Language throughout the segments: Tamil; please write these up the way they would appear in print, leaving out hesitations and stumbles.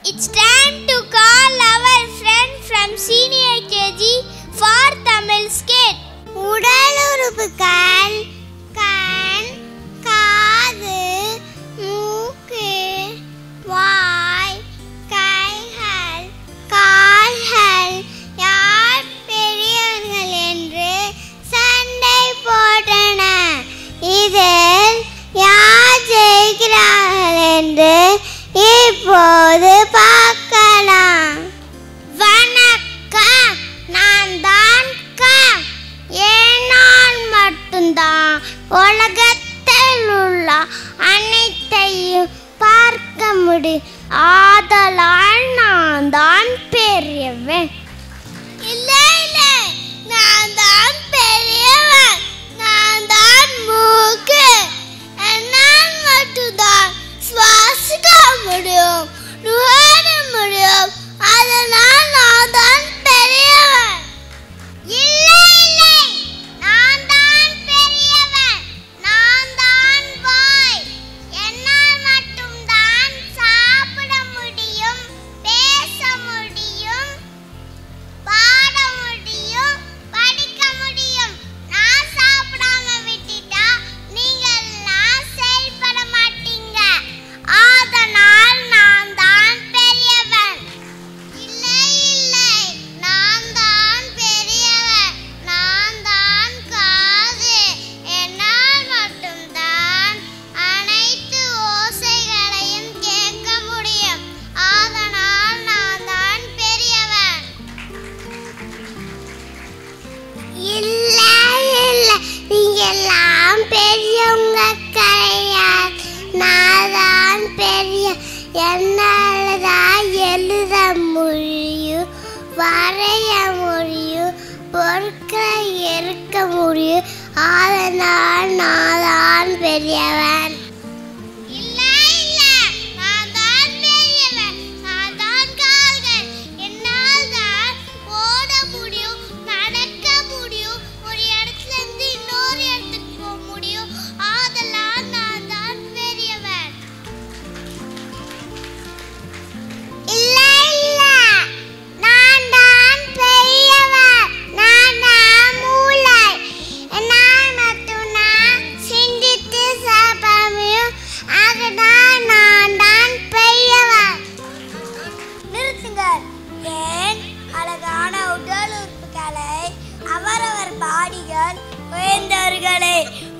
It's time to call our friend from senior KG for Tamil skit. உடல் உறுப்புகள் கண், காது, மூக்கு, வாய், கைகள், கால்கள் யார் பெரியவர்கள் என்று சண்டை போட்டன. இதில் யார் ஜெயிக்கிறார்கள் என்று இப்போது பார்க்கலாம். வணக்கம், நான் தான் நான் மட்டும்தான் உலகத்தில் உள்ள அனைத்தையும் பார்க்க முடியும். ஆதலால் நான் தான் பெரியவன். இல்லை இல்லை, நான் தான் பெரியவன். நான் தான் மூக்கு. என்னால் மட்டும்தான் சுவாசிக்க முடியும், நுகர முடியும். அதனால் நான் தான் பெரியவன். இல்லை இல்லை, நான் தான் பெரியவன். நான் தான் வாய். என்னால் மட்டும்தான் சாப்பிட முடியும், பேச முடியும், பாட முடியும், படிக்க முடியும். நான் சாப்பிடாம விட்டுட்டா நீங்க எல்லாம் செயல்பட மாட்டீங்க. அதனால் நான் தான் பெரியவன். இல்லை இல்லை, நான் தான் பெரியவன். நான் தான் காது. என்னால் மட்டும்தான் அனைத்து ஓசைகளையும் கேட்க முடியும். அதனால் நான் தான் பெரியவன். இல்லை இல்லை, நீங்க எல்லாம் பெரியவங்க கிடையாது. நான் தான் பெரிய. என்னால் தான் எழுத முடியும், வரைய முடியும், பொருட்களை எடுக்க முடியும். அதனால் நான் தான் பெரியவன். இல்லை இல்லை, நான் தான் பெரியவன். நான் தான் கால்கள். என்னால் தான் ஓட முடியும், நடக்க முடியும், ஒரு இடத்துல இருந்து இன்னொரு இடத்துக்கு போக முடியும். அதெல்லாம் நான் தான் பெரியவன். இல்லை இல்லை, நான் தான் பெரியவன். நான் தான் மூளை. என்னால் மட்டும்தான் சிந்தித்து சாப்பிட முடியும். அதுதான் நான் தான் பெரியவன். நிறுத்துங்கள். ஏன் அழகான உடல் உறுப்புகளை அவரவர் பாடிகள் உயர்ந்தவர்களே,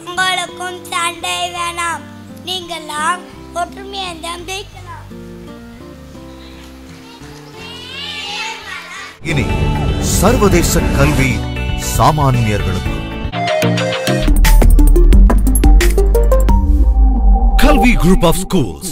உங்களுக்கும் சண்டை வேணாம். நீங்கள்லாம் ஒற்றுமையை ஜெயிக்கலாம். இனி சர்வதேச கல்வி சாமானியர்களுக்கு. Kalvi Group of Schools